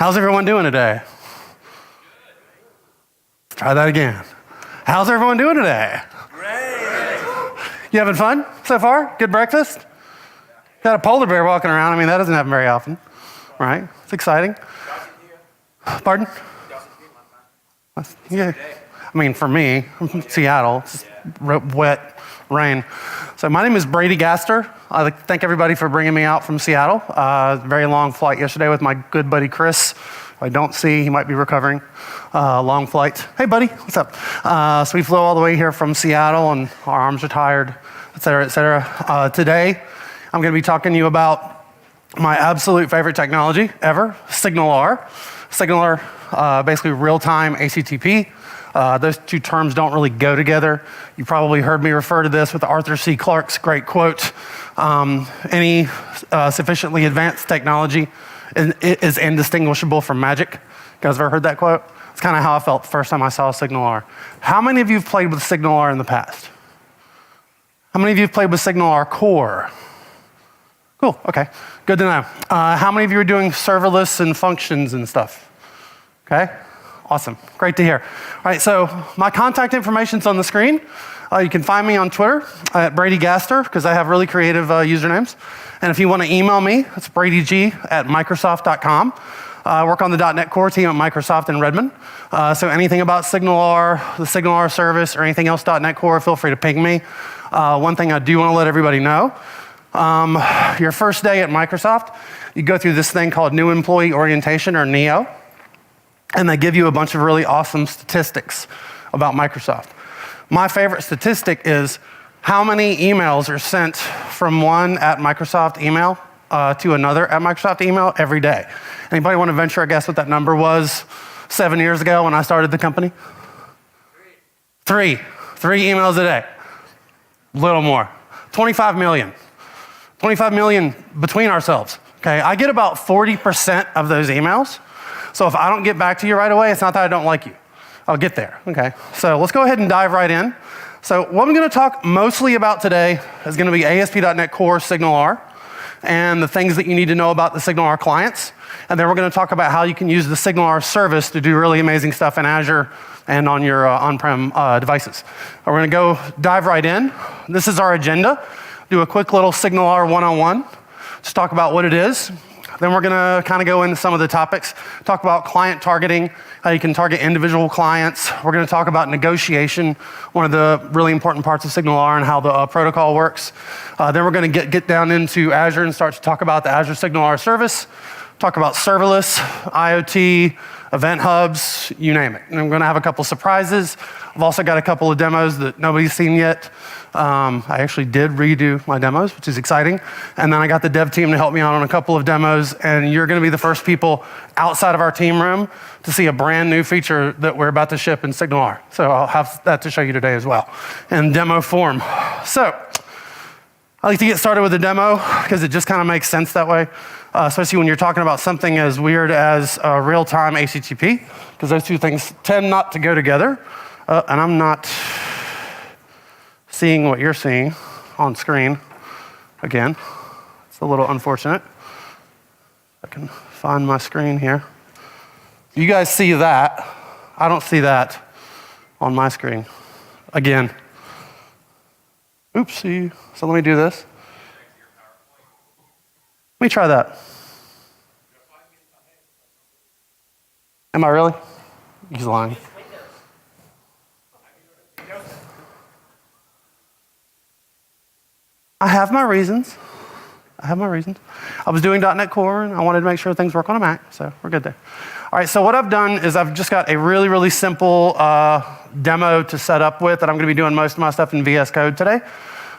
How's everyone doing today? Try that again. How's everyone doing today? Great. You having fun so far? Good breakfast? Got a polar bear walking around. I mean, that doesn't happen very often, right? It's exciting. Pardon? Yeah. I mean, for me, I'm from Seattle. It's wet rain. So my name is Brady Gaster. I thank everybody for bringing me out from Seattle. Very long flight yesterday with my good buddy Chris. I don't see, he might be recovering. Long flight. Hey buddy, what's up? So we flew all the way here from Seattle and our arms are tired, et cetera, et cetera. Today, I'm gonna be talking to you about my absolute favorite technology ever, SignalR. SignalR, basically real-time HTTP. Those two terms don't really go together. You probably heard me refer to this with Arthur C. Clarke's great quote, any sufficiently advanced technology is indistinguishable from magic. You guys ever heard that quote? It's kind of how I felt the first time I saw SignalR. How many of you have played with SignalR in the past? How many of you have played with SignalR Core? Cool, okay, good to know. How many of you are doing serverless and functions and stuff? Okay, awesome, great to hear. All right, so my contact information's on the screen. You can find me on Twitter at Brady Gaster, because I have really creative usernames. And if you want to email me, it's bradyg@microsoft.com. I work on the .NET Core team at Microsoft in Redmond. So anything about SignalR, the SignalR service, or anything else .NET Core, feel free to ping me. One thing I do want to let everybody know, your first day at Microsoft, you go through this thing called New Employee Orientation, or NEO, and they give you a bunch of really awesome statistics about Microsoft. My favorite statistic is how many emails are sent from one at Microsoft email to another at Microsoft email every day. Anybody want to venture a guess what that number was 7 years ago when I started the company? Three emails a day. Little more. 25 million. 25 million between ourselves. Okay, I get about 40% of those emails. So if I don't get back to you right away, it's not that I don't like you. I'll get there, okay? So let's go ahead and dive right in. So what I'm gonna talk mostly about today is gonna be ASP.NET Core SignalR and the things that you need to know about the SignalR clients. And then we're gonna talk about how you can use the SignalR service to do really amazing stuff in Azure and on your on-prem devices. We're gonna go dive right in. This is our agenda. Do a quick little SignalR 101. Just talk about what it is. Then we're gonna kind of go into some of the topics, talk about client targeting, how you can target individual clients. We're gonna talk about negotiation, one of the really important parts of SignalR and how the protocol works. Then we're gonna get down into Azure and start to talk about the Azure SignalR Service, talk about serverless, IoT, event hubs, you name it. And I'm gonna have a couple surprises. I've also got a couple of demos that nobody's seen yet. I actually did redo my demos, which is exciting. And then I got the dev team to help me out on a couple of demos, and you're gonna be the first people outside of our team room to see a brand new feature that we're about to ship in SignalR. So I'll have that to show you today as well, in demo form. So, I like to get started with a demo, because it just kind of makes sense that way, especially when you're talking about something as weird as real-time HTTP, because those two things tend not to go together. And I'm not seeing what you're seeing on screen. Again, it's a little unfortunate. I can find my screen here. You guys see that. I don't see that on my screen. Again. Oopsie. So let me do this. Let me try that. Am I really? He's lying. I have my reasons. I was doing .NET Core, and I wanted to make sure things work on a Mac, so we're good there. All right, so what I've done is I've just got a really, really simple demo to set up with, and I'm gonna be doing most of my stuff in VS Code today.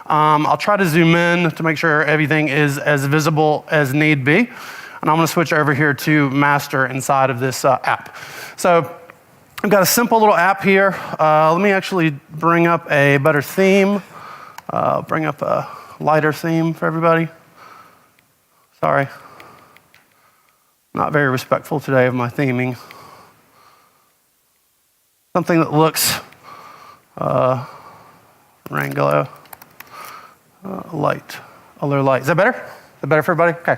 I'll try to zoom in to make sure everything is as visible as need be. And I'm gonna switch over here to master inside of this app. So I've got a simple little app here. Let me actually bring up a better theme. Bring up a lighter theme for everybody. Sorry. Not very respectful today of my theming. Something that looks rain glow, light, a little light. Is that better? that better for everybody? Okay.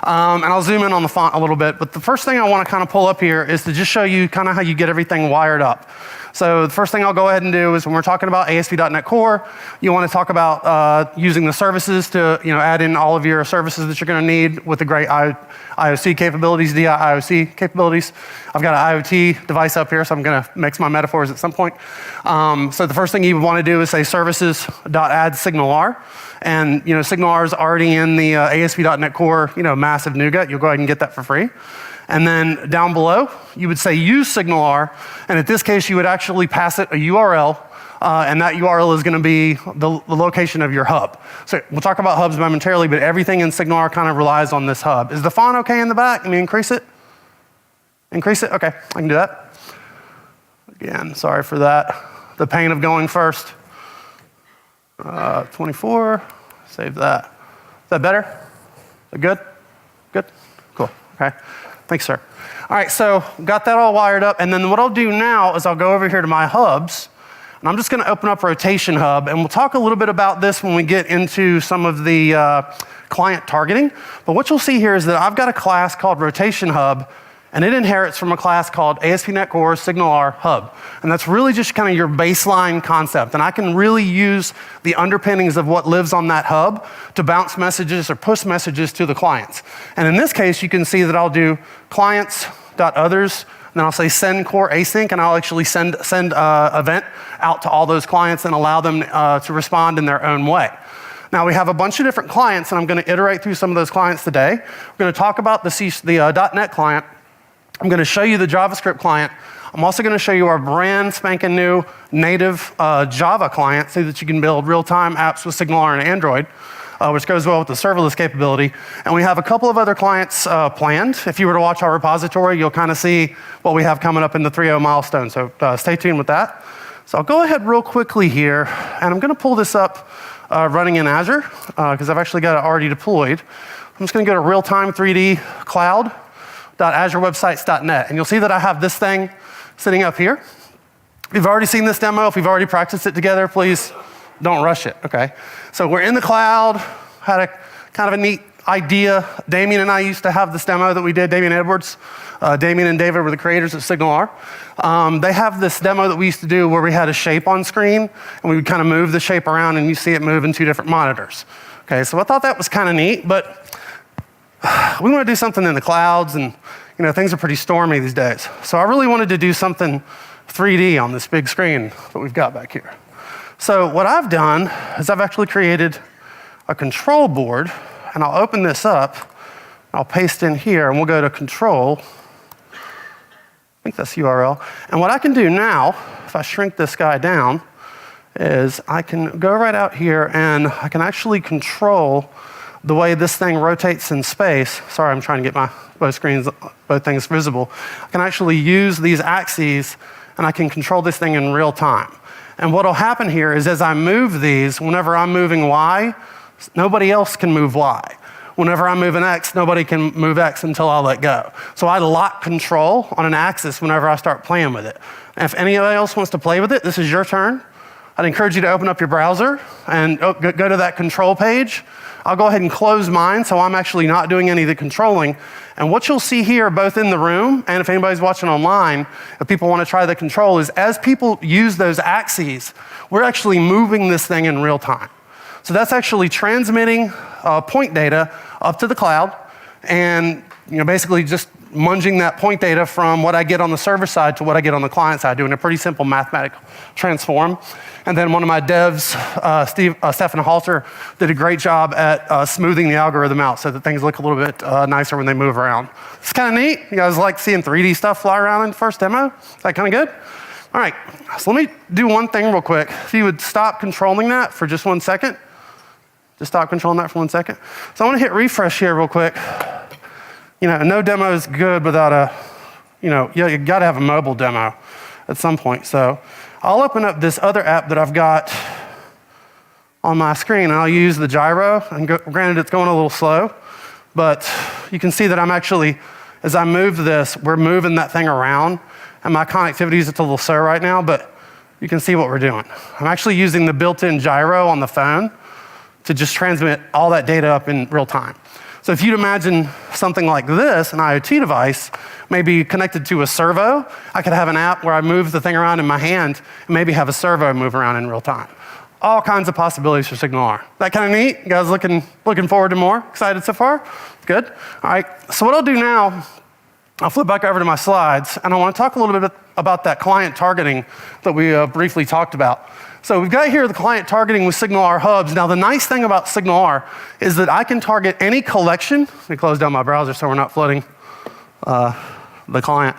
And I'll zoom in on the font a little bit, but the first thing I want to kind of pull up here is to just show you kind of how you get everything wired up. So the first thing I'll go ahead and do is when we're talking about ASP.NET Core, you want to talk about using the services to add in all of your services that you're going to need with the great IOC capabilities, DIOC capabilities. I've got an IoT device up here, so I'm going to mix my metaphors at some point. So the first thing you would want to do is say services.add SignalR. And SignalR is already in the ASP.NET Core massive NuGet. You'll go ahead and get that for free. And then down below, you would say use SignalR, and in this case, you would actually pass it a URL, and that URL is going to be the location of your hub. So we'll talk about hubs momentarily, but everything in SignalR kind of relies on this hub. Is the font okay in the back? Let me increase it. Increase it? Okay, I can do that. Again, sorry for that. The pain of going first. 24, save that. Is that better? Is that good? Good? Cool, okay. Thanks, sir. All right, so got that all wired up, and then what I'll do now is I'll go over here to my hubs, and I'm just gonna open up Rotation Hub, and we'll talk a little bit about this when we get into some of the client targeting. But what you'll see here is that I've got a class called Rotation Hub, and it inherits from a class called ASP.NET Core SignalR Hub. And that's really just kind of your baseline concept. And I can really use the underpinnings of what lives on that hub to bounce messages or push messages to the clients. And in this case, you can see that I'll do clients.others, and then I'll say send core async, and I'll actually send event out to all those clients and allow them to respond in their own way. Now we have a bunch of different clients, and I'm going to iterate through some of those clients today. We're going to talk about the .NET client. I'm going to show you the JavaScript client. I'm also going to show you our brand spanking new native Java client so that you can build real-time apps with SignalR and Android, which goes well with the serverless capability. And we have a couple of other clients planned. If you were to watch our repository, you'll kind of see what we have coming up in the 3.0 milestone. So stay tuned with that. So I'll go ahead real quickly here, and I'm going to pull this up running in Azure because I've actually got it already deployed. I'm just going to go to real-time 3D cloud. .azurewebsites.net, and you'll see that I have this thing sitting up here. If you've already seen this demo, if we've already practiced it together, please don't rush it, okay? So we're in the cloud, had a kind of a neat idea. Damien and I used to have this demo that we did, Damien Edwards. Damien and David were the creators of SignalR. They have this demo that we used to do where we had a shape on screen, and we would kind of move the shape around, and you see it move in two different monitors. Okay, so I thought that was kind of neat, but we want to do something in the clouds, and things are pretty stormy these days. So I really wanted to do something 3D on this big screen that we've got back here. So what I've done is I've actually created a control board, and I'll open this up. I'll paste in here, and we'll go to control. I think that's URL. And what I can do now, if I shrink this guy down, is I can go right out here, and I can actually control the way this thing rotates in space. Sorry, I'm trying to get both things visible. I can actually use these axes, and I can control this thing in real time. And what'll happen here is as I move these, whenever I'm moving Y, nobody else can move Y. Whenever I'm moving X, nobody can move X until I let go. So I lock control on an axis whenever I start playing with it. And if anybody else wants to play with it, this is your turn. I'd encourage you to open up your browser and go to that control page. I'll go ahead and close mine, so I'm actually not doing any of the controlling. And what you'll see here, both in the room, and if anybody's watching online, if people want to try the control, is as people use those axes, we're actually moving this thing in real time. So that's actually transmitting point data up to the cloud, and basically just munging that point data from what I get on the server side to what I get on the client side, doing a pretty simple mathematical transform. And then one of my devs, Stefan Halter, did a great job at smoothing the algorithm out so that things look a little bit nicer when they move around. It's kind of neat. You guys like seeing 3D stuff fly around in the first demo? Is that kind of good? All right, so let me do one thing real quick. If you would stop controlling that for just 1 second. Just stop controlling that for 1 second. So I want to hit refresh here real quick. No demo is good without you got to have a mobile demo at some point. So I'll open up this other app that I've got on my screen, and I'll use the gyro. And granted, it's going a little slow, but you can see that I'm actually, as I move this, we're moving that thing around, and my connectivity is a little slow right now, but you can see what we're doing. I'm actually using the built-in gyro on the phone to just transmit all that data up in real time. So if you'd imagine something like this, an IoT device, maybe connected to a servo, I could have an app where I move the thing around in my hand and maybe have a servo move around in real time. All kinds of possibilities for SignalR. That kind of neat? You guys looking forward to more? Excited so far? Good. All right, so what I'll do now, I'll flip back over to my slides, and I want to talk a little bit about that client targeting that we briefly talked about. So we've got here the client targeting with SignalR hubs. Now the nice thing about SignalR is that I can target any collection. Let me close down my browser so we're not flooding the client.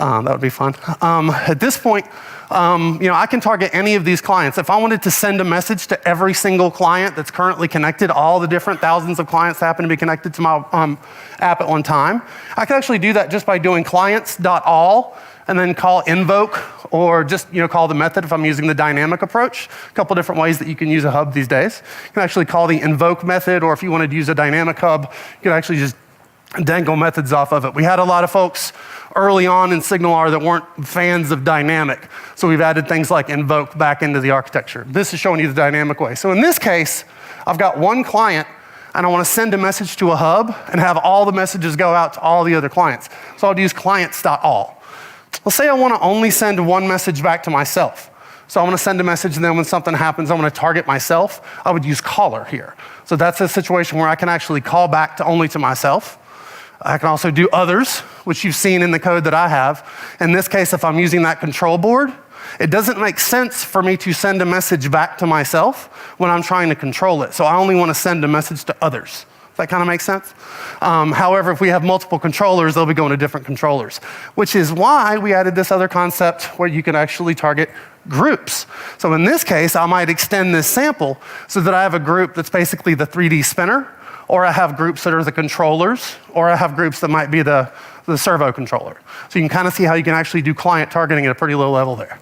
That would be fun. At this point, I can target any of these clients. If I wanted to send a message to every single client that's currently connected, all the different thousands of clients that happen to be connected to my app at one time, I can actually do that just by doing clients.all and then call invoke, or just call the method if I'm using the dynamic approach. A couple different ways that you can use a hub these days. You can actually call the invoke method, or if you wanted to use a dynamic hub, you can actually just dangle methods off of it. We had a lot of folks early on in SignalR that weren't fans of dynamic, so we've added things like invoke back into the architecture. This is showing you the dynamic way. So in this case, I've got one client, and I want to send a message to a hub and have all the messages go out to all the other clients. So I'll use clients.all. Let's say I want to only send one message back to myself. So I want to send a message, and then when something happens, I want to target myself. I would use caller here. So that's a situation where I can actually call back only to myself. I can also do others, which you've seen in the code that I have. In this case, if I'm using that control board, it doesn't make sense for me to send a message back to myself when I'm trying to control it. So I only want to send a message to others. Does that kind of make sense? However, if we have multiple controllers, they'll be going to different controllers, which is why we added this other concept where you can actually target groups. So in this case, I might extend this sample so that I have a group that's basically the 3D spinner, or I have groups that are the controllers, or I have groups that might be the servo controller. So you can kind of see how you can actually do client targeting at a pretty low level there.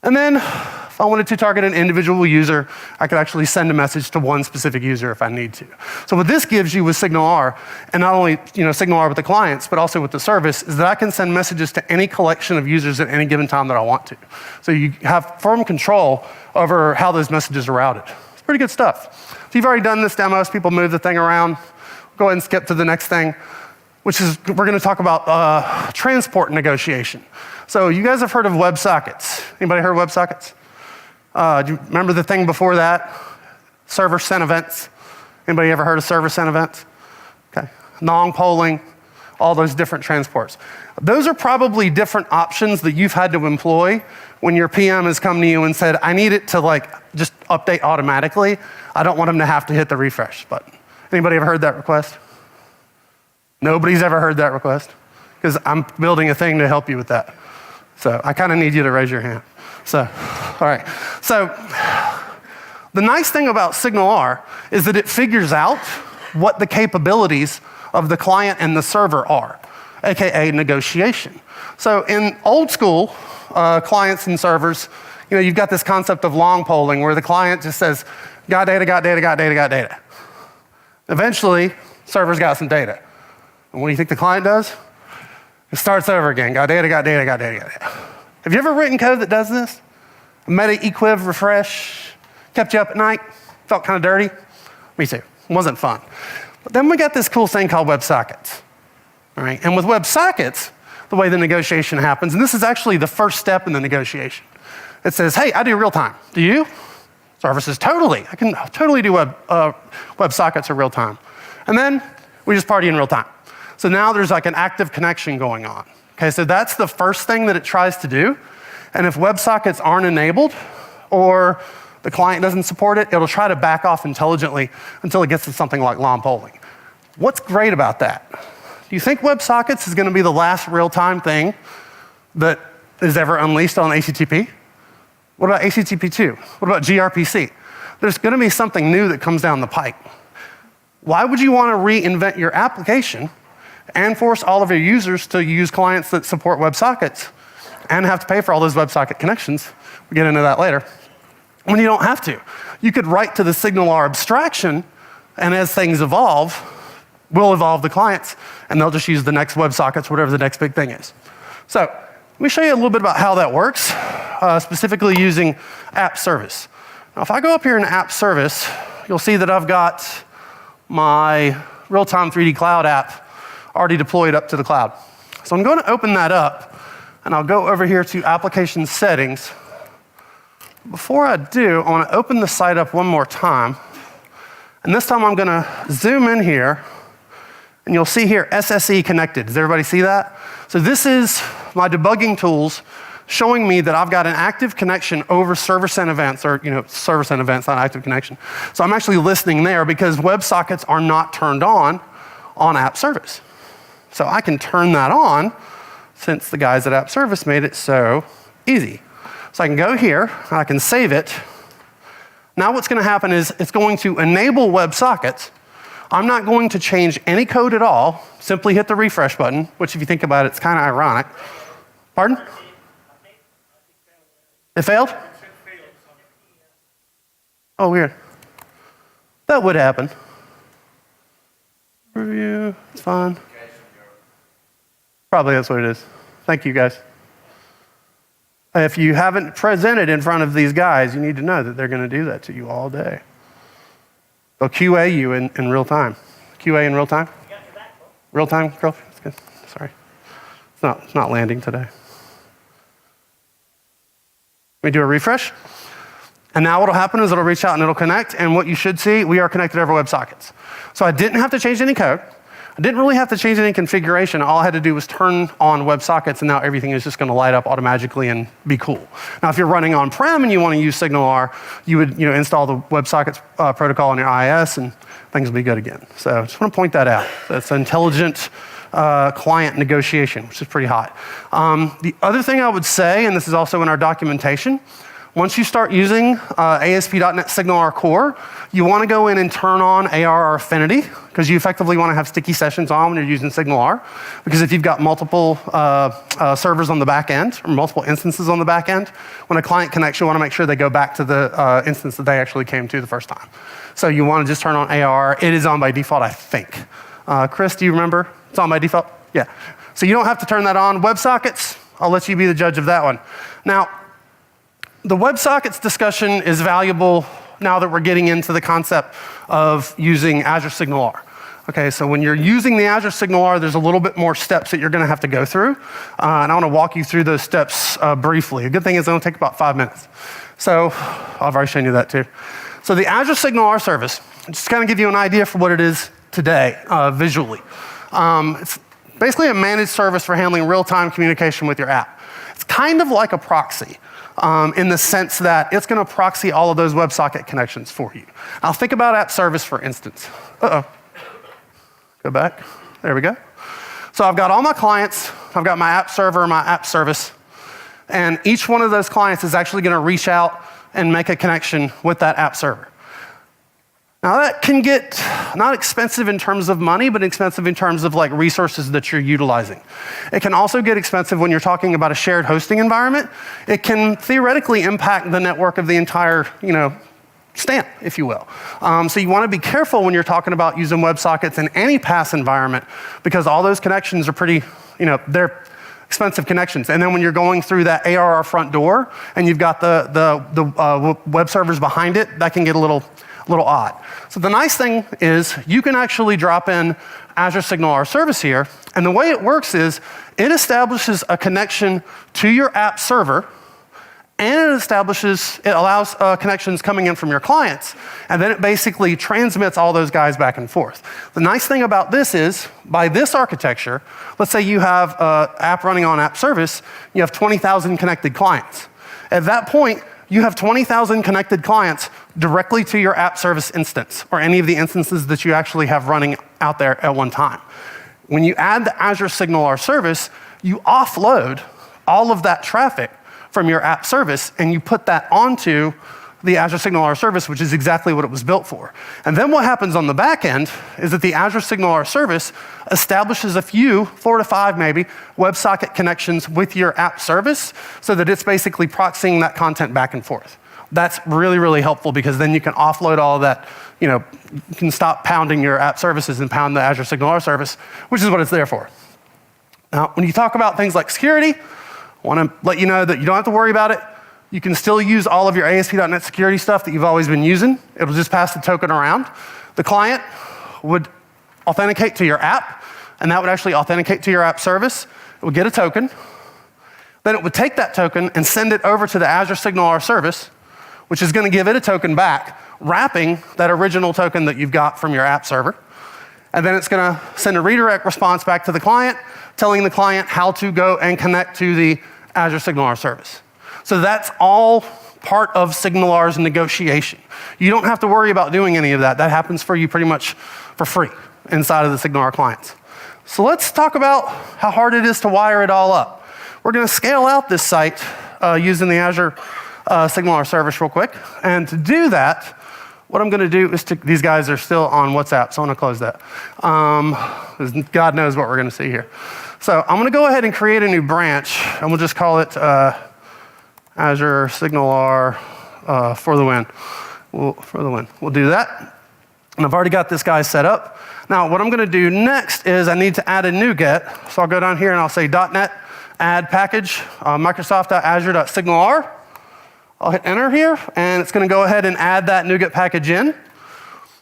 And then if I wanted to target an individual user, I could actually send a message to one specific user if I need to. So what this gives you with SignalR, and not only SignalR with the clients, but also with the service, is that I can send messages to any collection of users at any given time that I want to. So you have firm control over how those messages are routed. It's pretty good stuff. So you've already done this demo, so people move the thing around. Go ahead and skip to the next thing, which is we're going to talk about transport negotiation. So you guys have heard of WebSockets. Anybody heard of WebSockets? Do you remember the thing before that? Server sent events. Anybody ever heard of server sent events? Okay. Non-polling, all those different transports. Those are probably different options that you've had to employ when your PM has come to you and said, I need it to just update automatically. I don't want them to have to hit the refresh button. Anybody ever heard that request? Nobody's ever heard that request? Because I'm building a thing to help you with that. So I kind of need you to raise your hand. So, all right. So the nice thing about SignalR is that it figures out what the capabilities of the client and the server are, AKA negotiation. So in old school clients and servers, you've got this concept of long polling where the client just says, got data, got data, got data, got data. Eventually, server's got some data. And what do you think the client does? It starts over again. Got data, got data, got data, got data. Have you ever written code that does this? Meta equiv refresh, kept you up at night, felt kind of dirty? Me too. It wasn't fun. But then we got this cool thing called WebSockets. All right? And with WebSockets, the way the negotiation happens, and this is actually the first step in the negotiation. It says, hey, I do real time. Do you? Server says, totally. I can totally do WebSockets at real time. And then we just party in real time. So now there's like an active connection going on. Okay, so that's the first thing that it tries to do. And if WebSockets aren't enabled or the client doesn't support it, it'll try to back off intelligently until it gets to something like long polling. What's great about that? Do you think WebSockets is going to be the last real-time thing that is ever unleashed on HTTP? What about HTTP2? What about gRPC? There's going to be something new that comes down the pipe. Why would you want to reinvent your application and force all of your users to use clients that support WebSockets and have to pay for all those WebSocket connections? We'll get into that later. When you don't have to. You could write to the SignalR abstraction, and as things evolve, we'll evolve the clients, and they'll just use the next WebSockets, whatever the next big thing is. So let me show you a little bit about how that works, specifically using app service. Now, if I go up here in app service, you'll see that I've got my real-time 3D cloud app already deployed up to the cloud. So I'm going to open that up, and I'll go over here to application settings. Before I do, I want to open the site up one more time. And this time I'm going to zoom in here, and you'll see here SSE connected. Does everybody see that? So this is my debugging tools showing me that I've got an active connection over server-sent events, or server-sent events, not active connection. So I'm actually listening there because WebSockets are not turned on app service. So I can turn that on since the guys at app service made it so easy. So I can go here, and I can save it. Now what's going to happen is it's going to enable WebSockets. I'm not going to change any code at all. Simply hit the refresh button, which if you think about it, it's kind of ironic. Pardon? It failed? Oh, weird. That would happen. Review, it's fine. Probably that's what it is. Thank you, guys. If you haven't presented in front of these guys, you need to know that they're going to do that to you all day. They'll QA you in real time. QA in real time? Real time, girl? That's good. Sorry. It's not landing today. Let me do a refresh. And now what'll happen is it'll reach out and it'll connect, and what you should see, we are connected over WebSockets. So I didn't have to change any code. I didn't really have to change any configuration. All I had to do was turn on WebSockets, and now everything is just going to light up automatically and be cool. Now, if you're running on-prem and you want to use SignalR, you would install the WebSockets protocol on your IIS, and things will be good again. So I just want to point that out. That's intelligent client negotiation, which is pretty hot. The other thing I would say, and this is also in our documentation, once you start using ASP.NET SignalR Core, you want to go in and turn on ARR Affinity, because you effectively want to have sticky sessions on when you're using SignalR. Because if you've got multiple servers on the back end, or multiple instances on the back end, when a client connects, you want to make sure they go back to the instance that they actually came to the first time. So you want to just turn on ARR. It is on by default, I think. Chris, do you remember? It's on by default? Yeah. So you don't have to turn that on. WebSockets, I'll let you be the judge of that one. Now, the WebSockets discussion is valuable now that we're getting into the concept of using Azure SignalR. Okay, so when you're using the Azure SignalR, there's a little bit more steps that you're going to have to go through. And I want to walk you through those steps briefly. A good thing is it'll take about 5 minutes. So I've already shown you that too. So the Azure SignalR Service, just to kind of give you an idea for what it is today visually. It's basically a managed service for handling real-time communication with your app. It's kind of like a proxy. In the sense that it's going to proxy all of those WebSocket connections for you. Now think about app service, for instance. Go back. There we go. So I've got all my clients. I've got my app server, my app service. And each one of those clients is actually going to reach out and make a connection with that app server. Now that can get not expensive in terms of money, but expensive in terms of like resources that you're utilizing. It can also get expensive when you're talking about a shared hosting environment. It can theoretically impact the network of the entire, stamp, if you will. So you want to be careful when you're talking about using WebSockets in any PaaS environment, because all those connections are pretty, they're expensive connections. And then when you're going through that ARR front door and you've got the web servers behind it, that can get a little odd. So the nice thing is you can actually drop in Azure SignalR Service here, and the way it works is it establishes a connection to your app server, and it allows connections coming in from your clients, and then it basically transmits all those guys back and forth. The nice thing about this is, by this architecture, let's say you have an app running on app service, you have 20,000 connected clients. At that point, you have 20,000 connected clients directly to your app service instance, or any of the instances that you actually have running out there at one time. When you add the Azure SignalR Service, you offload all of that traffic from your app service, and you put that onto the Azure SignalR Service, which is exactly what it was built for. And then what happens on the back end is that the Azure SignalR Service establishes a few, 4 to 5 maybe, WebSocket connections with your app service, so that it's basically proxying that content back and forth. That's really, really helpful, because then you can offload all of that. You can stop pounding your app services and pound the Azure SignalR Service, which is what it's there for. Now, when you talk about things like security, I want to let you know that you don't have to worry about it. You can still use all of your ASP.NET security stuff that you've always been using. It'll just pass the token around. The client would authenticate to your app, and that would actually authenticate to your app service. It would get a token. Then it would take that token and send it over to the Azure SignalR Service, which is going to give it a token back, wrapping that original token that you've got from your app server. And then it's going to send a redirect response back to the client, telling the client how to go and connect to the Azure SignalR Service. So that's all part of SignalR's negotiation. You don't have to worry about doing any of that. That happens for you pretty much for free inside of the SignalR clients. So let's talk about how hard it is to wire it all up. We're going to scale out this site using the Azure SignalR Service real quick. And to do that, what I'm going to do is these guys are still on WhatsApp, so I'm going to close that. God knows what we're going to see here. So I'm going to go ahead and create a new branch, and we'll just call it Azure SignalR for the win. We'll do that. And I've already got this guy set up. Now, what I'm going to do next is I need to add a NuGet. So I'll go down here and I'll say .NET add package Microsoft.azure.signalr. I'll hit enter here, and it's going to go ahead and add that NuGet package in.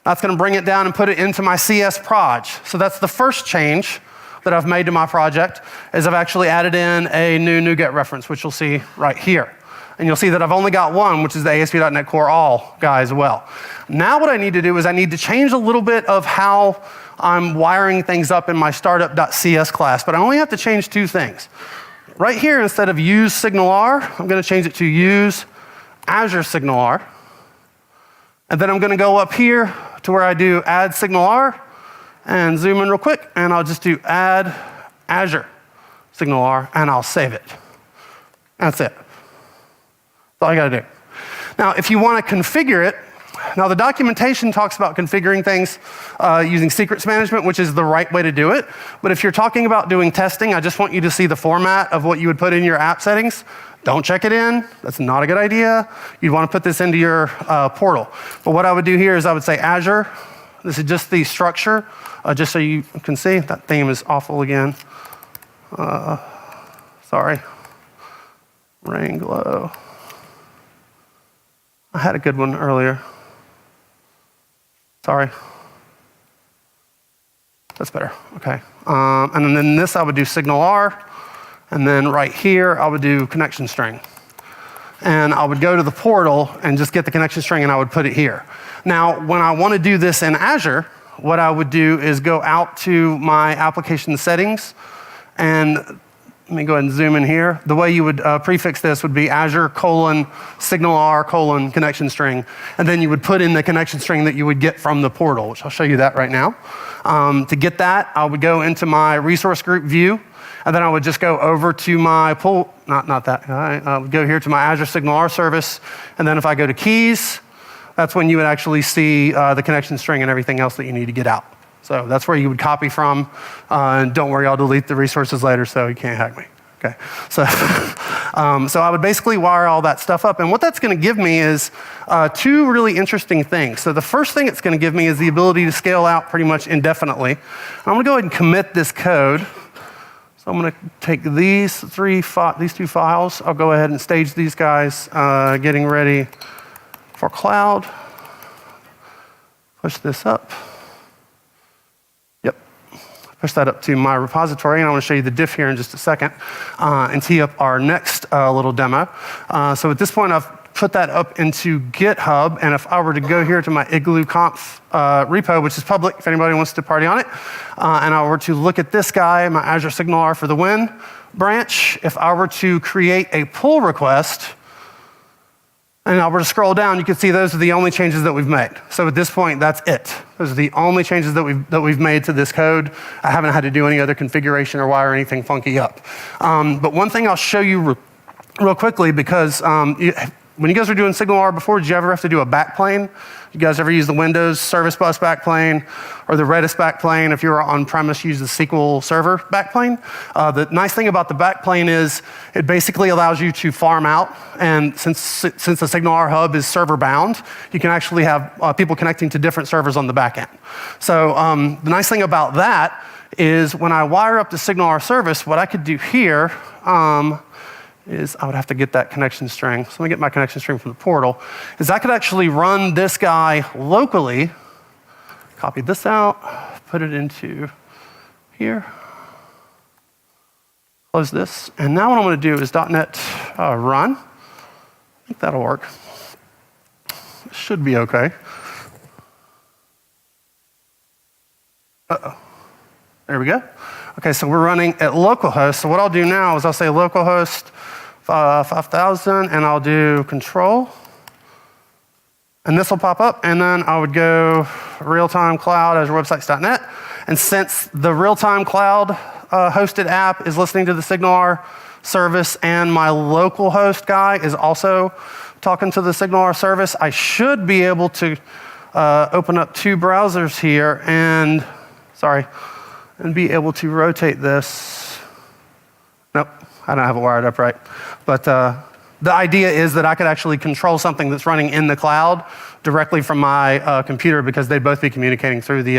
That's going to bring it down and put it into my CS proj. So that's the first change that I've made to my project, is I've actually added in a new NuGet reference, which you'll see right here. And you'll see that I've only got one, which is the ASP.NET Core All guy as well. Now what I need to do is I need to change a little bit of how I'm wiring things up in my startup.cs class, but I only have to change two things. Right here, instead of use SignalR, I'm going to change it to use Azure SignalR. And then I'm going to go up here to where I do add SignalR and zoom in real quick, and I'll just do add Azure SignalR, and I'll save it. That's it. That's all I got to do. Now, if you want to configure it, now the documentation talks about configuring things using secrets management, which is the right way to do it. But if you're talking about doing testing, I just want you to see the format of what you would put in your app settings. Don't check it in. That's not a good idea. You'd want to put this into your portal. But what I would do here is I would say Azure. This is just the structure, just so you can see. That theme is awful again. Sorry. Rain glow. I had a good one earlier. Sorry. That's better. Okay. And then this I would do SignalR. And then right here, I would do connection string. And I would go to the portal and just get the connection string, and I would put it here. Now, when I want to do this in Azure, what I would do is go out to my application settings, and let me go ahead and zoom in here. The way you would prefix this would be Azure :SignalR connection string, and then you would put in the connection string that you would get from the portal, which I'll show you that right now. To get that, I would go into my resource group view, and then I would just go over to my pull, not that guy. I would go here to my Azure SignalR service, and then if I go to keys, that's when you would actually see the connection string and everything else that you need to get out. So that's where you would copy from, and don't worry, I'll delete the resources later so you can't hack me. Okay, so, so I would basically wire all that stuff up, and what that's going to give me is two really interesting things. So the first thing it's going to give me is the ability to scale out pretty much indefinitely. I'm going to go ahead and commit this code. So I'm going to take these two files. I'll go ahead and stage these guys, getting ready for cloud. Push this up. Yep. Push that up to my repository, and I want to show you the diff here in just a second and tee up our next little demo. So at this point, I've put that up into GitHub, and if I were to go here to my IglooConf repo, which is public if anybody wants to party on it, and I were to look at this guy, my Azure SignalR for the win branch, if I were to create a pull request, and I were to scroll down, you can see those are the only changes that we've made. So at this point, that's it. Those are the only changes that we've made to this code. I haven't had to do any other configuration or wire anything funky up. But one thing I'll show you real quickly, because when you guys were doing SignalR before, did you ever have to do a backplane? You guys ever use the Windows Service Bus backplane or the Redis backplane? If you were on-premise, use the SQL Server backplane. The nice thing about the backplane is it basically allows you to farm out, and since the SignalR Hub is server-bound, you can actually have people connecting to different servers on the back end. So the nice thing about that is when I wire up the SignalR service, what I could do here is I would have to get that connection string. So let me get my connection string from the portal. Is I could actually run this guy locally, copy this out, put it into here. Close this. And now what I'm going to do is .NET run. I think that'll work. It should be OK. Uh-oh. There we go. OK, so we're running at localhost. So what I'll do now is I'll say localhost 5000, and I'll do control. And this will pop up, and then I would go real-time cloud Azure websites.net. And since the real-time cloud hosted app is listening to the SignalR service, and my local host guy is also talking to the SignalR service, I should be able to open up two browsers here and, and be able to rotate this. Nope, I don't have it wired up right. But the idea is that I could actually control something that's running in the cloud directly from my computer, because they'd both be communicating through the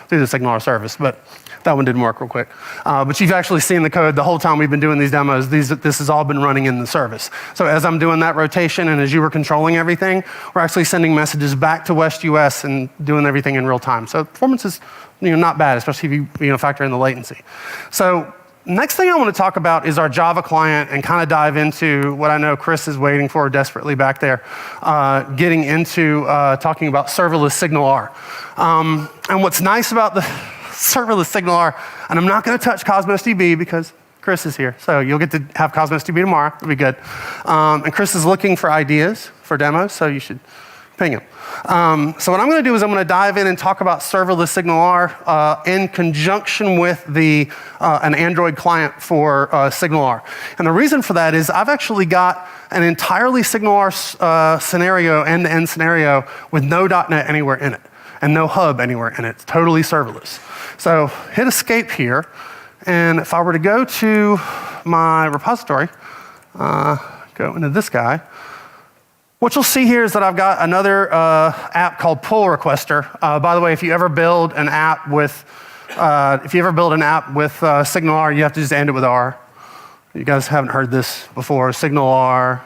SignalR service. But that one didn't work real quick. But you've actually seen the code the whole time we've been doing these demos. This has all been running in the service. So as I'm doing that rotation and as you were controlling everything, we're actually sending messages back to West US and doing everything in real time. So performance is not bad, especially if you factor in the latency. So next thing I want to talk about is our Java client, and kind of dive into what I know Chris is waiting for desperately back there, getting into talking about serverless SignalR. And what's nice about the serverless SignalR, and I'm not going to touch Cosmos DB because Chris is here, so you'll get to have Cosmos DB tomorrow. It'll be good. And Chris is looking for ideas for demos, so you should ping him. So what I'm going to do is I'm going to dive in and talk about serverless SignalR in conjunction with an Android client for SignalR. And the reason for that is I've actually got an entirely SignalR scenario, end-to-end scenario, with no .NET anywhere in it and no hub anywhere in it. It's totally serverless. So hit escape here, and if I were to go to my repository, go into this guy, what you'll see here is that I've got another app called Pull Requester. By the way, if you ever build an app with SignalR, you have to just end it with R. You guys haven't heard this before. SignalR,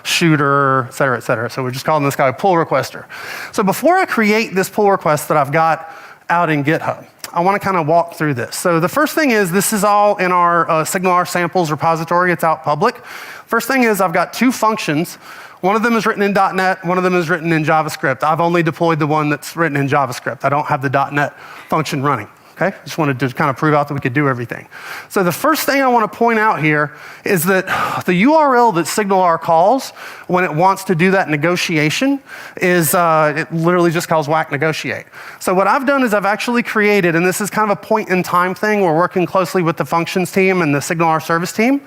shooter, et cetera, et cetera. So we're just calling this guy Pull Requester. So before I create this pull request that I've got out in GitHub, I want to kind of walk through this. So the first thing is, this is all in our SignalR samples repository. It's out public. First thing is, I've got two functions. One of them is written in .NET, one of them is written in JavaScript. I've only deployed the one that's written in JavaScript. I don't have the .NET function running. Okay? Just wanted to kind of prove out that we could do everything. So the first thing I want to point out here is that the URL that SignalR calls when it wants to do that negotiation is, it literally just calls whack negotiate. So what I've done is I've actually created, and this is kind of a point in time thing, we're working closely with the functions team and the SignalR service team.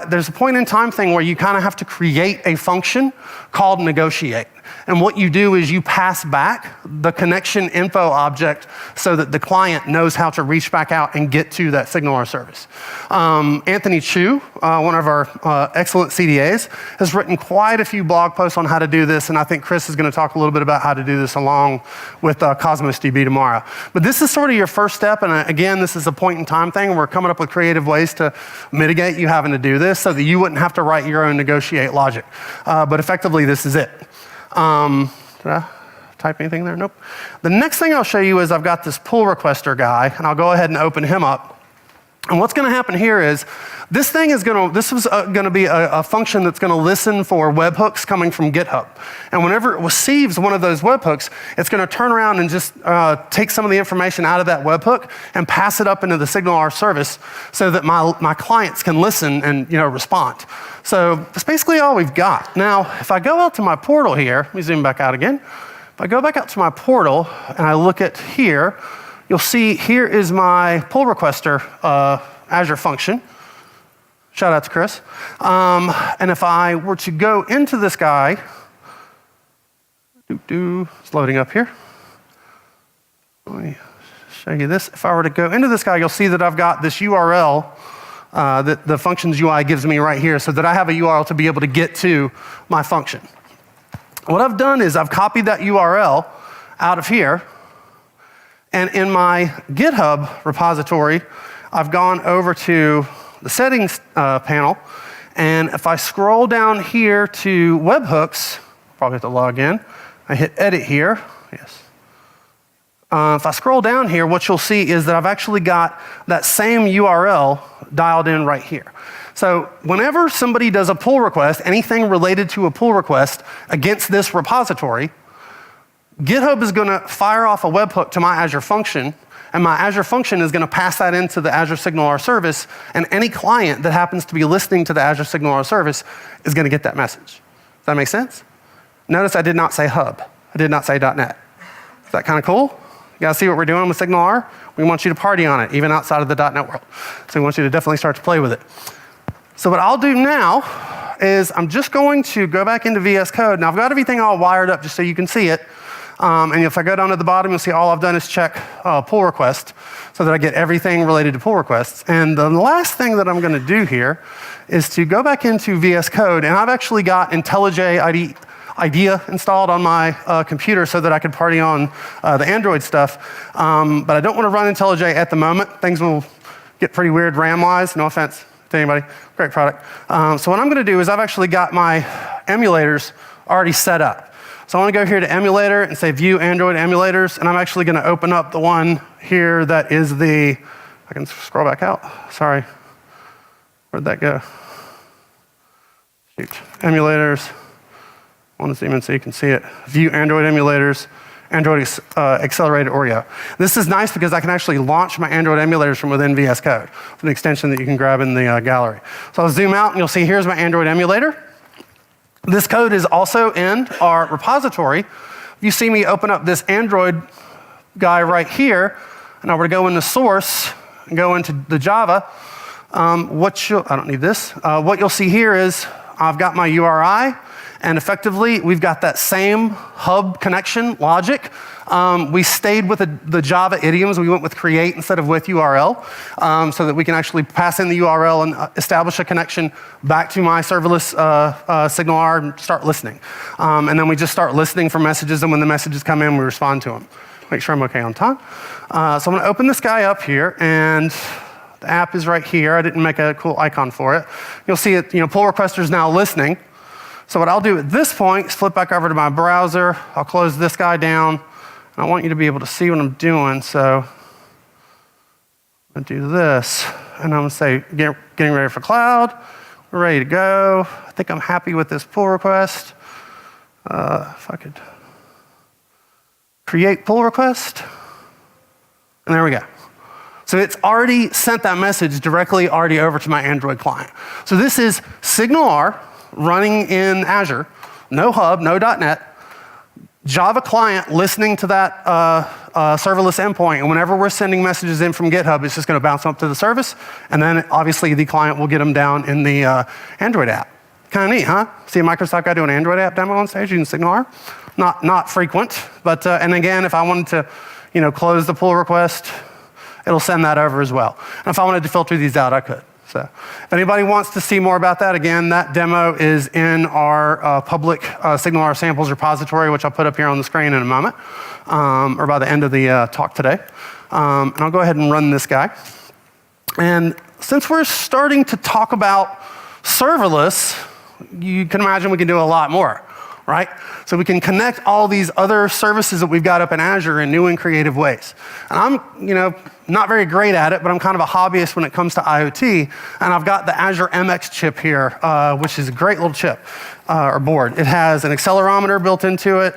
There's a point in time thing where you kind of have to create a function called negotiate. And what you do is you pass back the connection info object so that the client knows how to reach back out and get to that SignalR service. Anthony Chu, one of our excellent CDAs, has written quite a few blog posts on how to do this, and I think Chris is going to talk a little bit about how to do this along with Cosmos DB tomorrow. But this is sort of your first step, and again, this is a point in time thing. We're coming up with creative ways to mitigate you having to do this so that you wouldn't have to write your own negotiate logic. But effectively, this is it. Did I type anything there? Nope. The next thing I'll show you is I've got this pull requester guy, and I'll go ahead and open him up. And what's going to happen here is this was going to be a function that's going to listen for webhooks coming from GitHub. And whenever it receives one of those webhooks, it's going to turn around and just take some of the information out of that webhook and pass it up into the SignalR service so that my clients can listen and respond. So that's basically all we've got. Now, if I go out to my portal here, let me zoom back out again. If I go back out to my portal and I look at here, you'll see here is my pull requester Azure function. Shout out to Chris. And if I were to go into this guy, it's loading up here. Let me show you this. If I were to go into this guy, you'll see that I've got this URL that the functions UI gives me right here, so that I have a URL to be able to get to my function. What I've done is I've copied that URL out of here, and in my GitHub repository, I've gone over to the settings panel, and if I scroll down here to webhooks, probably have to log in, I hit edit here, yes. If I scroll down here, what you'll see is that I've actually got that same URL dialed in right here. So whenever somebody does a pull request, anything related to a pull request against this repository, GitHub is going to fire off a webhook to my Azure function, and my Azure function is going to pass that into the Azure SignalR Service, and any client that happens to be listening to the Azure SignalR Service is going to get that message. Does that make sense? Notice I did not say hub. I did not say .NET. Is that kind of cool? You guys see what we're doing with SignalR? We want you to party on it, even outside of the .NET world. So we want you to definitely start to play with it. So what I'll do now is I'm just going to go back into VS Code. Now I've got everything all wired up just so you can see it. And if I go down to the bottom, you'll see all I've done is check pull request so that I get everything related to pull requests. And the last thing that I'm going to do here is to go back into VS Code, and I've actually got IntelliJ IDEA installed on my computer so that I can party on the Android stuff. But I don't want to run IntelliJ at the moment. Things will get pretty weird RAM-wise, no offense to anybody. Great product. So what I'm going to do is I've actually got my emulators already set up. So I want to go here to emulator and say view Android emulators, and I'm actually going to open up the one here that is the, I can scroll back out, sorry. Where'd that go? Shoot. Emulators, I want to zoom in so you can see it. View Android emulators, Android accelerated Oreo. This is nice because I can actually launch my Android emulators from within VS Code. It's an extension that you can grab in the gallery. So I'll zoom out and you'll see here's my Android emulator. This code is also in our repository. You see me open up this Android guy right here, and I were to go into source and go into the Java. I don't need this. What you'll see here is I've got my URI, and effectively we've got that same hub connection logic. We stayed with the Java idioms. We went with create instead of with URL, so that we can actually pass in the URL and establish a connection back to my serverless SignalR and start listening. And then we just start listening for messages, and when the messages come in, we respond to them. Make sure I'm okay on time. So I'm going to open this guy up here, and the app is right here. I didn't make a cool icon for it. You'll see it, pull requester is now listening. So what I'll do at this point is flip back over to my browser. I'll close this guy down. And I want you to be able to see what I'm doing. So I'm going to do this. And I'm going to say, getting ready for cloud. We're ready to go. I think I'm happy with this pull request. If I could create pull request. And there we go. So it's already sent that message directly already over to my Android client. So this is SignalR running in Azure, no hub, no .NET, Java client listening to that serverless endpoint, and whenever we're sending messages in from GitHub, it's just going to bounce up to the service, and then obviously the client will get them down in the Android app. Kind of neat, huh? See a Microsoft guy do an Android app demo on stage using SignalR? Not frequent, but and again, if I wanted to, close the pull request, it'll send that over as well. And if I wanted to filter these out, I could. So if anybody wants to see more about that, again, that demo is in our public SignalR samples repository, which I'll put up here on the screen in a moment, or by the end of the talk today. And I'll go ahead and run this guy. And since we're starting to talk about serverless, you can imagine we can do a lot more, right? So we can connect all these other services that we've got up in Azure in new and creative ways. And I'm, not very great at it, but I'm kind of a hobbyist when it comes to IoT. And I've got the Azure MX chip here, which is a great little chip or board. It has an accelerometer built into it,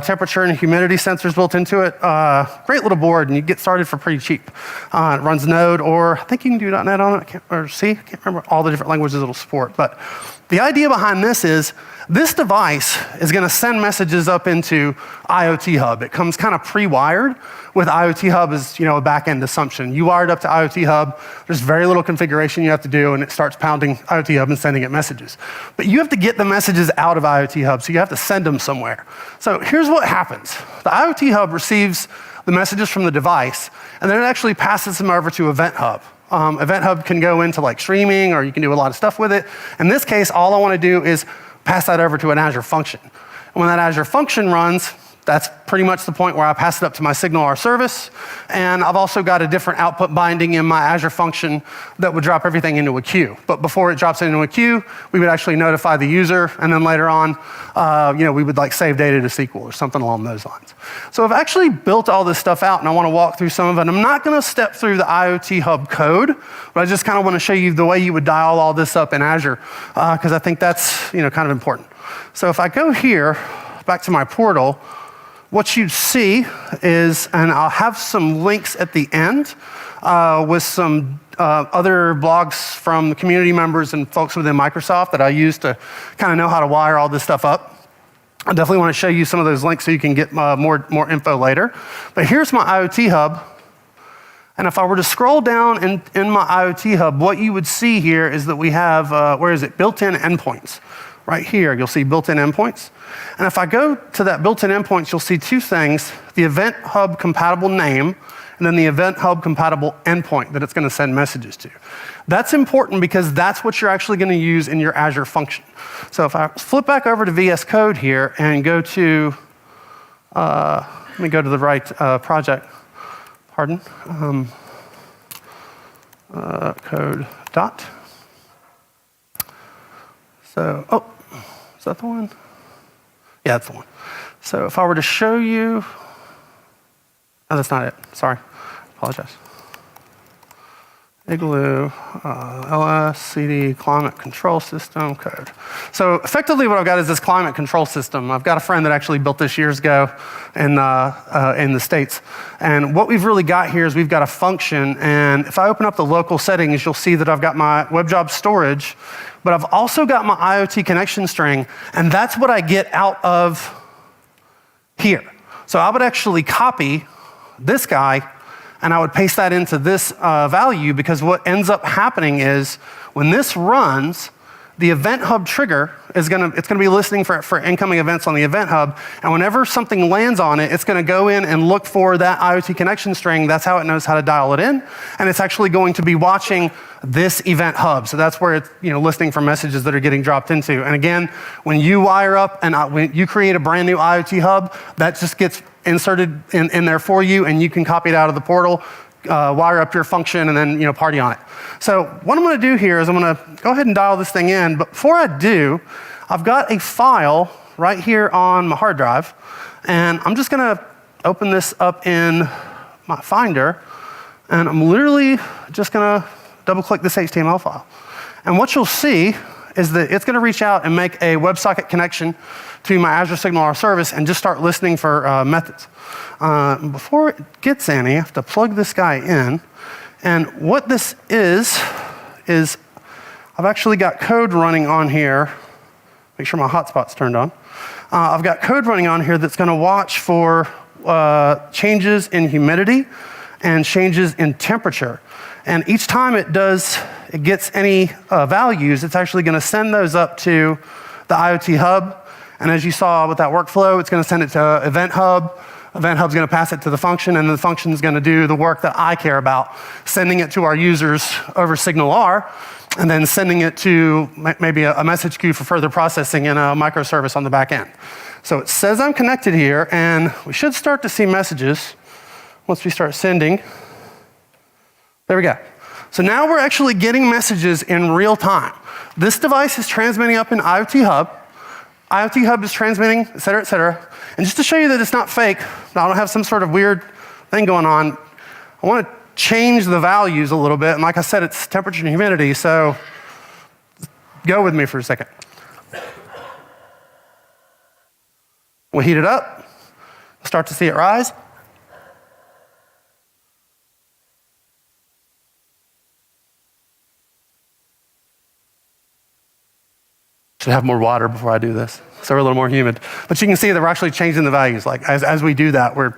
temperature and humidity sensors built into it. Great little board, and you get started for pretty cheap. It runs Node, or I think you can do .NET on it, or C. I can't remember all the different languages it'll support. But the idea behind this is this device is going to send messages up into IoT Hub. It comes kind of pre-wired with IoT Hub as a back-end assumption. You wire it up to IoT Hub. There's very little configuration you have to do, and it starts pounding IoT Hub and sending it messages. But you have to get the messages out of IoT Hub, so you have to send them somewhere. So here's what happens. The IoT Hub receives the messages from the device, and then it actually passes them over to Event Hub. Event Hub can go into like streaming, or you can do a lot of stuff with it. In this case, all I want to do is pass that over to an Azure function. And when that Azure function runs, That's pretty much the point where I pass it up to my SignalR service. And I've also got a different output binding in my Azure function that would drop everything into a queue. But before it drops it into a queue, we would actually notify the user, and then later on, we would like save data to SQL or something along those lines. So I've actually built all this stuff out, and I want to walk through some of it. I'm not going to step through the IoT Hub code, but I just kind of want to show you the way you would dial all this up in Azure, because I think that's kind of important. So if I go here, back to my portal, what you'd see is, and I'll have some links at the end with some other blogs from the community members and folks within Microsoft that I use to kind of know how to wire all this stuff up. I definitely want to show you some of those links so you can get more info later. But here's my IoT Hub. And if I were to scroll down in my IoT Hub, what you would see here is that we have, built-in endpoints. Right here, you'll see built-in endpoints. And if I go to that built-in endpoints, you'll see two things: the Event Hub compatible name, and then the Event Hub compatible endpoint that it's going to send messages to. That's important because that's what you're actually going to use in your Azure function. So if I flip back over to VS Code here and go to, let me go to the right project, pardon, code dot. So, is that the one? Yeah, that's the one. So if I were to show you, no, that's not it. Sorry, apologize. Igloo, LS, CD, climate control system, code. So effectively what I've got is this climate control system. I've got a friend that actually built this years ago in the States. And what we've really got here is we've got a function, and if I open up the local settings, you'll see that I've got my web job storage, but I've also got my IoT connection string, and that's what I get out of here. So I would actually copy this guy, and I would paste that into this value, because what ends up happening is when this runs, the Event Hub trigger is gonna be listening for incoming events on the Event Hub, and whenever something lands on it, it's gonna go in and look for that IoT connection string. That's how it knows how to dial it in, and it's actually going to be watching this Event Hub. So that's where it's listening for messages that are getting dropped into. And again, when you wire up and when you create a brand new IoT Hub, that just gets inserted in there for you, and you can copy it out of the portal, wire up your function, and then party on it. So what I'm going to do here is I'm going to go ahead and dial this thing in. But before I do, I've got a file right here on my hard drive, and I'm just going to open this up in my Finder, and I'm literally just going to double-click this HTML file. And what you'll see is that it's going to reach out and make a WebSocket connection to my Azure SignalR Service and just start listening for methods. Before it gets any, I have to plug this guy in. And what this is I've actually got code running on here. Make sure my hotspot's turned on. I've got code running on here that's going to watch for changes in humidity and changes in temperature. And each time it gets any values, it's actually going to send those up to the IoT Hub. And as you saw with that workflow, it's going to send it to Event Hub. Event Hub's going to pass it to the function, and the function's going to do the work that I care about, sending it to our users over SignalR, and then sending it to maybe a message queue for further processing in a microservice on the back end. So it says I'm connected here, and we should start to see messages once we start sending. There we go. So now we're actually getting messages in real time. This device is transmitting up in IoT Hub. IoT Hub is transmitting, et cetera, et cetera. And just to show you that it's not fake, I don't have some sort of weird thing going on, I want to change the values a little bit. And like I said, it's temperature and humidity, so go with me for a second. We'll heat it up, start to see it rise. Should have more water before I do this, so we're a little more humid. But you can see that we're actually changing the values. Like as we do that, we're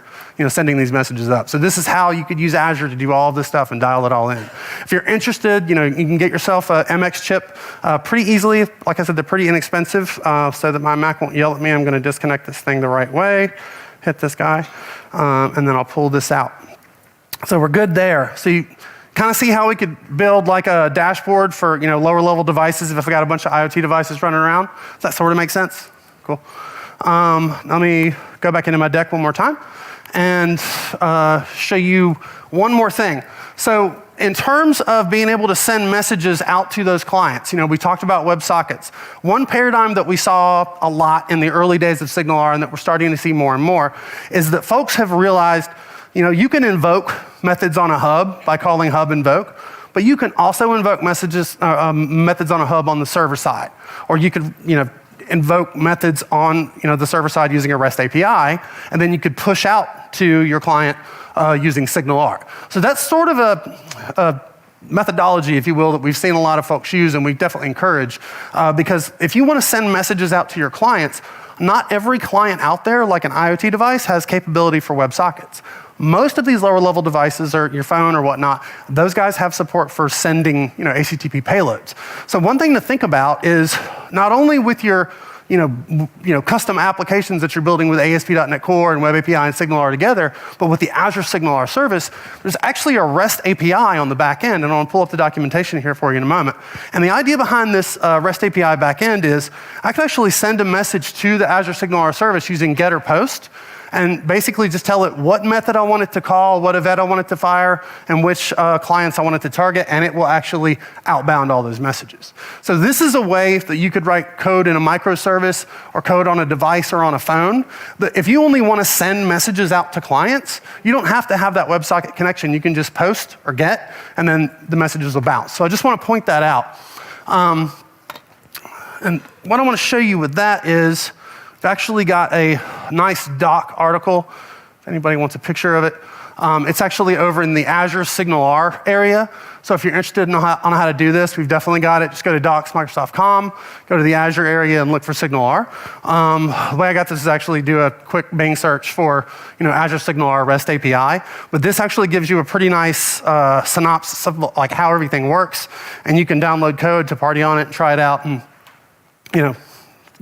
sending these messages up. So this is how you could use Azure to do all this stuff and dial it all in. If you're interested, you can get yourself a MX chip pretty easily. Like I said, they're pretty inexpensive, so that my Mac won't yell at me. I'm going to disconnect this thing the right way, hit this guy, and then I'll pull this out. So we're good there. So you kind of see how we could build like a dashboard for lower level devices if I got a bunch of IoT devices running around. Does that sort of make sense? Cool. Let me go back into my deck one more time and show you one more thing. So in terms of being able to send messages out to those clients, we talked about WebSockets. One paradigm that we saw a lot in the early days of SignalR and that we're starting to see more and more is that folks have realized, you can invoke methods on a hub by calling hub invoke, but you can also invoke methods on a hub on the server side. Or you could, invoke methods on the server side using a REST API, and then you could push out to your client using SignalR. So that's sort of a methodology, if you will, that we've seen a lot of folks use, and we definitely encourage, because if you want to send messages out to your clients, not every client out there, like an IoT device, has capability for WebSockets. Most of these lower level devices, or your phone or whatnot, those guys have support for sending HTTP payloads. So one thing to think about is not only with your custom applications that you're building with ASP.NET Core and Web API and SignalR together, but with the Azure SignalR Service, there's actually a REST API on the back end, and I'll pull up the documentation here for you in a moment. And the idea behind this REST API back end is I can actually send a message to the Azure SignalR Service using GET or POST, and basically just tell it what method I want it to call, what event I want it to fire, and which clients I want it to target, and it will actually outbound all those messages. So this is a way that you could write code in a microservice or code on a device or on a phone. But if you only want to send messages out to clients, you don't have to have that WebSocket connection. You can just post or get, and then the messages will bounce. So I just want to point that out. And what I want to show you with that is I've actually got a nice doc article, if anybody wants a picture of it. It's actually over in the Azure SignalR area. So if you're interested in on how to do this, we've definitely got it. Just go to docs.microsoft.com, go to the Azure area and look for SignalR. The way I got this is actually do a quick Bing search for Azure SignalR REST API. But this actually gives you a pretty nice synopsis of like how everything works. And you can download code to party on it and try it out and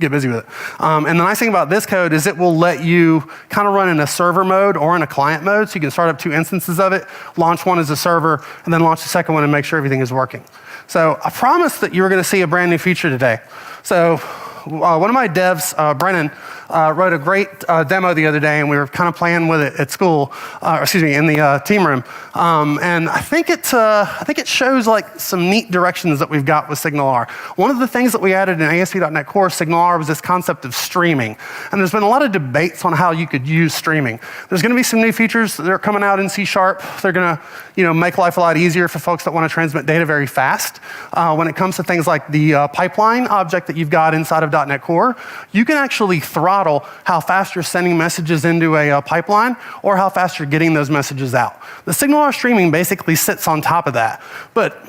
get busy with it. And the nice thing about this code is it will let you kind of run in a server mode or in a client mode, so you can start up 2 instances of it, launch one as a server, and then launch the second one and make sure everything is working. So I promised that you were going to see a brand new feature today. So one of my devs, Brennan, wrote a great demo the other day, and we were kind of playing with it at school, in the team room. And I think it shows like some neat directions that we've got with SignalR. One of the things that we added in ASP.NET Core SignalR was this concept of streaming. And there's been a lot of debates on how you could use streaming. There's going to be some new features that are coming out in C#. They're going to make life a lot easier for folks that want to transmit data very fast. When it comes to things like the pipeline object that you've got inside of .NET Core, you can actually throttle how fast you're sending messages into a pipeline or how fast you're getting those messages out. The SignalR streaming basically sits on top of that. But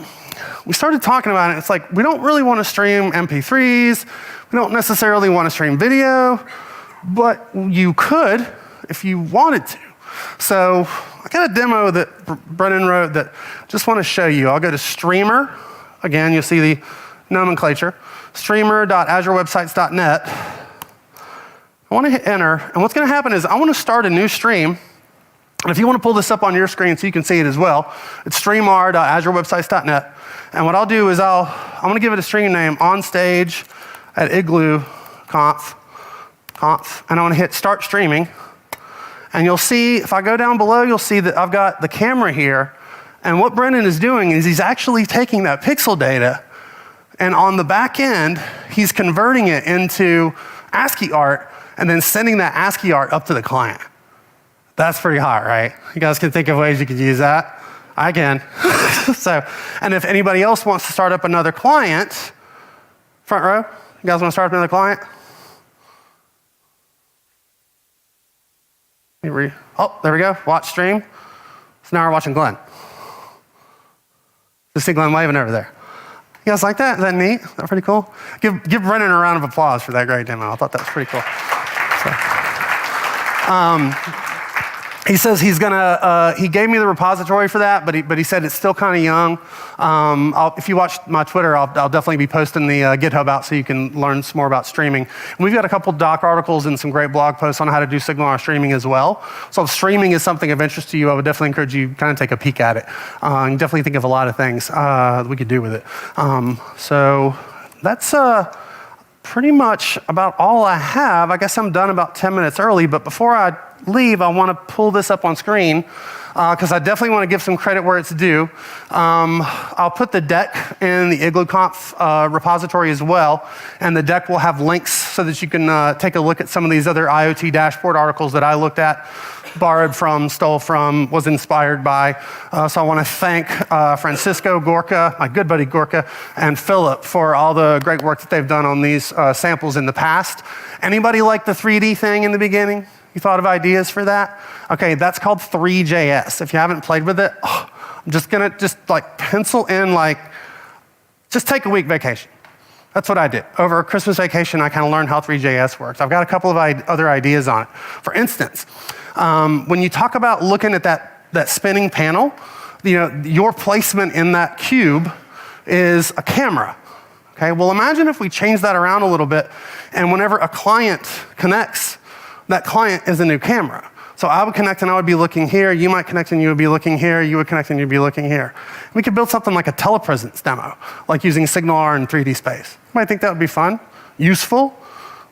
we started talking about it. It's like, we don't really want to stream MP3s. We don't necessarily want to stream video, but you could if you wanted to. So I got a demo that Brennan wrote that I just want to show you. I'll go to Streamer. Again, you'll see the nomenclature. Streamer.azurewebsites.net. I want to hit enter, and what's going to happen is I want to start a new stream. And if you want to pull this up on your screen so you can see it as well, it's streamr.azurewebsites.net. And what I'll do is I'm going to give it a stream name, onstage at IglooConf, and I want to hit start streaming. And you'll see, if I go down below, you'll see that I've got the camera here. And what Brendan is doing is he's actually taking that pixel data, and on the back end, he's converting it into ASCII art and then sending that ASCII art up to the client. That's pretty hot, right? You guys can think of ways you could use that. I can. And if anybody else wants to start up another client, front row, you guys want to start up another client? Oh, there we go. Watch stream. So now we're watching Glenn. Just see Glenn waving over there. You guys like that? Is that neat? Is that pretty cool? Give Brennan a round of applause for that great demo. I thought that was pretty cool. He says he's gonna, he gave me the repository for that, but he said it's still kind of young. If you watch my Twitter, I'll definitely be posting the GitHub out so you can learn some more about streaming. And we've got a couple doc articles and some great blog posts on how to do SignalR streaming as well. So if streaming is something of interest to you, I would definitely encourage you to kind of take a peek at it. And definitely think of a lot of things that we could do with it. So that's pretty much about all I have. I guess I'm done about 10 minutes early, but before I leave, I want to pull this up on screen because I definitely want to give some credit where it's due. I'll put the deck in the IglooConf repository as well, and the deck will have links so that you can take a look at some of these other IoT dashboard articles that I looked at, borrowed from, stole from, was inspired by. So I want to thank Francisco, Gorka, my good buddy Gorka, and Philip for all the great work that they've done on these samples in the past. Anybody like the 3D thing in the beginning? You thought of ideas for that? Okay, that's called 3JS. If you haven't played with it, I'm just gonna like pencil in just take a week vacation. That's what I did. Over Christmas vacation, I kind of learned how 3JS works. I've got a couple of other ideas on it. For instance, when you talk about looking at that spinning panel, your placement in that cube is a camera. Okay, well imagine if we change that around a little bit, and whenever a client connects, that client is a new camera. So I would connect and I would be looking here, you might connect and you would be looking here, you would connect and you'd be looking here. We could build something like a telepresence demo, like using SignalR in 3D space. You might think that would be fun, useful.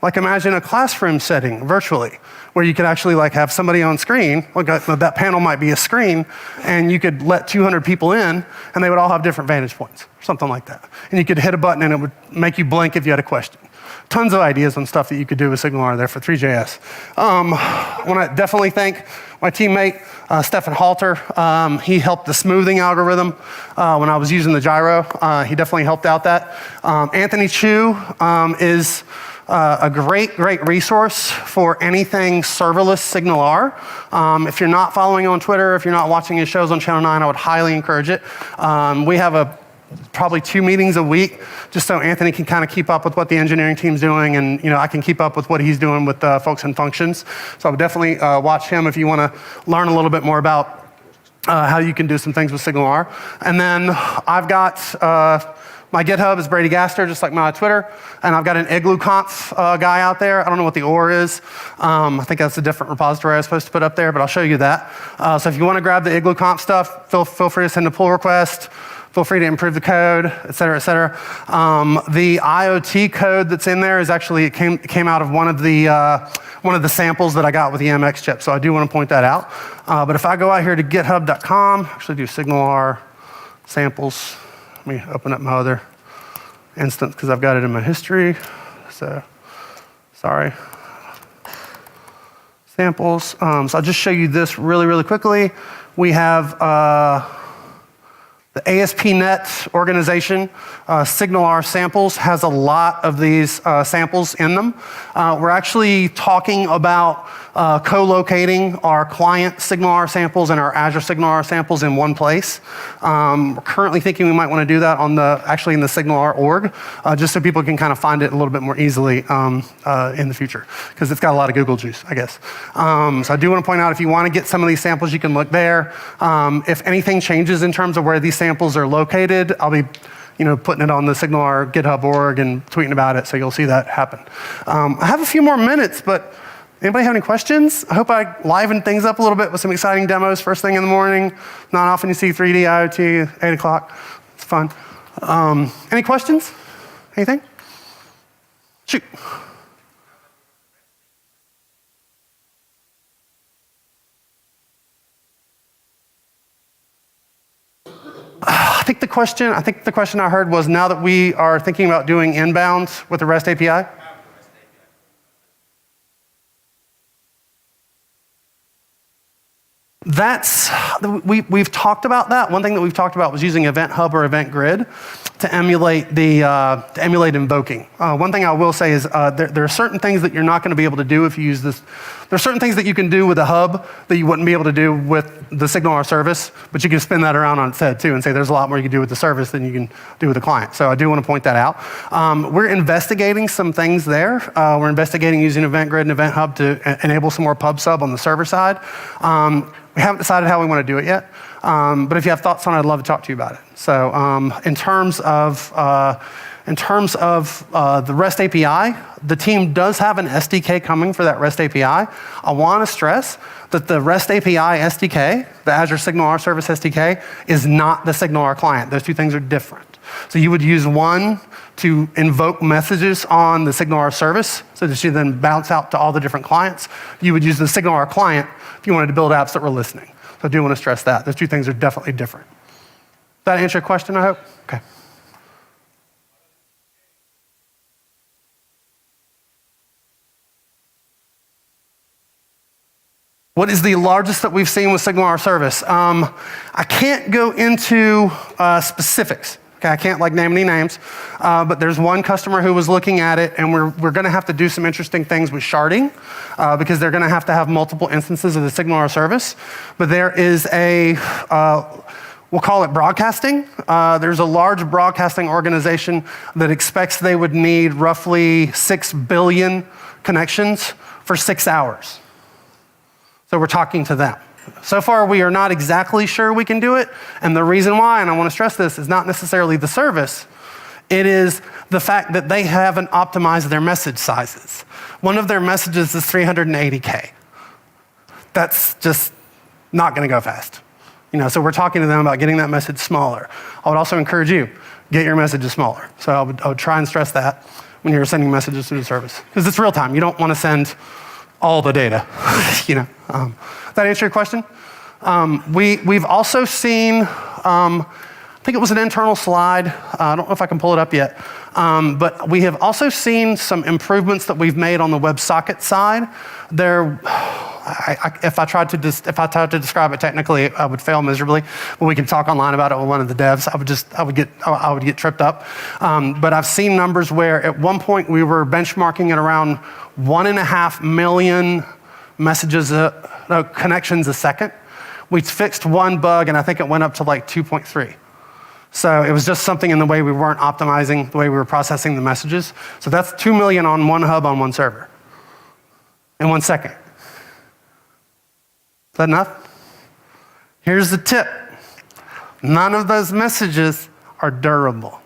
Like imagine a classroom setting virtually, where you could actually have somebody on screen, that panel might be a screen, and you could let 200 people in, and they would all have different vantage points, something like that. And you could hit a button and it would make you blink if you had a question. Tons of ideas on stuff that you could do with SignalR there for 3JS. I want to definitely thank my teammate, Stefan Halter. He helped the smoothing algorithm when I was using the gyro. He definitely helped out that. Anthony Chu is a great resource for anything serverless SignalR. If you're not following on Twitter, if you're not watching his shows on Channel 9, I would highly encourage it. We have probably 2 meetings a week, just so Anthony can kind of keep up with what the engineering team's doing, and I can keep up with what he's doing with folks in Functions. So I would definitely watch him if you want to learn a little bit more about how you can do some things with SignalR. And then I've got my GitHub is Brady Gaster, just like my Twitter, and I've got an IglooConf guy out there. I don't know what the OR is. I think that's a different repository I was supposed to put up there, but I'll show you that. So if you want to grab the IglooConf stuff, feel free to send a pull request. Feel free to improve the code, et cetera, et cetera. The IoT code that's in there is actually, it came out of one of the samples that I got with the MX chip, so I do want to point that out. But if I go out here to github.com, actually do SignalR samples. Let me open up my other instance because I've got it in my history. So, sorry. Samples. So I'll just show you this really quickly. We have the ASP.NET organization, SignalR samples, has a lot of these samples in them. We're actually talking about co-locating our client SignalR samples and our Azure SignalR samples in one place. We're currently thinking we might want to do that actually in the SignalR org, just so people can kind of find it a little bit more easily in the future, because it's got a lot of Google juice, I guess. So I do want to point out, if you want to get some of these samples, you can look there. If anything changes in terms of where these samples are located, I'll be putting it on the SignalR GitHub org and tweeting about it, so you'll see that happen. I have a few more minutes, but anybody have any questions? I hope I livened things up a little bit with some exciting demos first thing in the morning. Not often you see 3D IoT, 8 o'clock. It's fun. Any questions? Anything? Shoot. I think the question I heard was, now that we are thinking about doing inbound with the REST API? We've talked about that. One thing that we've talked about was using Event Hub or Event Grid to emulate invoking. One thing I will say is there are certain things that you're not going to be able to do if you use this. There are certain things that you can do with a hub that you wouldn't be able to do with the SignalR service, but you can spin that around on its head too and say there's a lot more you can do with the service than you can do with the client. So I do want to point that out. We're investigating some things there. We're investigating using Event Grid and Event Hub to enable some more pub sub on the server side. We haven't decided how we want to do it yet, but if you have thoughts on it, I'd love to talk to you about it. So in terms of the REST API, the team does have an SDK coming for that REST API. I want to stress that the REST API SDK, the Azure SignalR Service SDK, is not the SignalR client. Those two things are different. So you would use one to invoke messages on the SignalR service so that you then bounce out to all the different clients. You would use the SignalR client if you wanted to build apps that were listening. So I do want to stress that. Those two things are definitely different. Does that answer your question, I hope? Okay. What is the largest that we've seen with SignalR Service? I can't go into specifics. Okay, I can't like name any names, but there's one customer who was looking at it, and we're going to have to do some interesting things with sharding because they're going to have multiple instances of the SignalR service. But there is a we'll call it broadcasting. There's a large broadcasting organization that expects they would need roughly 6 billion connections for 6 hours. So we're talking to them. So far, we are not exactly sure we can do it. And the reason why, and I want to stress this, is not necessarily the service. It is the fact that they haven't optimized their message sizes. One of their messages is 380K. That's just not going to go fast. So we're talking to them about getting that message smaller. I would also encourage you, get your messages smaller. So I would try and stress that when you're sending messages to the service. Because it's real time. You don't want to send all the data. Does that answer your question? We've also seen, I think it was an internal slide. I don't know if I can pull it up yet. But we have also seen some improvements that we've made on the WebSocket side. If I tried to describe it technically, I would fail miserably. But we can talk online about it with one of the devs. I would get tripped up. But I've seen numbers where at one point we were benchmarking at around 1.5 million connections a second. We fixed one bug, and I think it went up to like 2.3. So it was just something in the way we weren't optimizing the way we were processing the messages. So that's 2 million on one hub on one server in 1 second. Is that enough? Here's the tip. None of those messages are durable.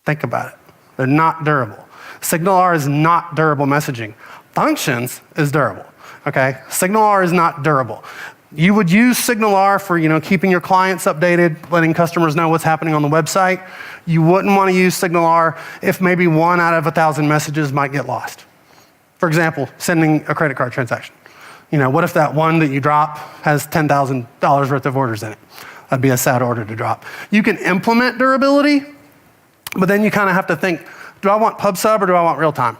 Think about it. They're not durable. SignalR is not durable messaging. Functions is durable, okay? SignalR is not durable. You would use SignalR for keeping your clients updated, letting customers know what's happening on the website. You wouldn't want to use SignalR if maybe 1 out of 1,000 messages might get lost. For example, sending a credit card transaction. What if that one that you drop has $10,000 worth of orders in it? That'd be a sad order to drop. You can implement durability, but then you kind of have to think, do I want pub sub or do I want real time?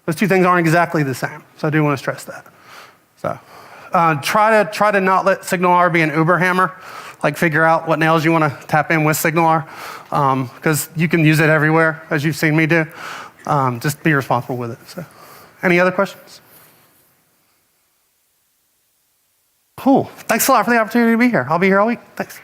Those two things aren't exactly the same. So I do want to stress that. So try to not let SignalR be an Uber hammer. Like figure out what nails you want to tap in with SignalR, because you can use it everywhere, as you've seen me do. Just be responsible with it. So, any other questions? Cool. Thanks a lot for the opportunity to be here. I'll be here all week. Thanks.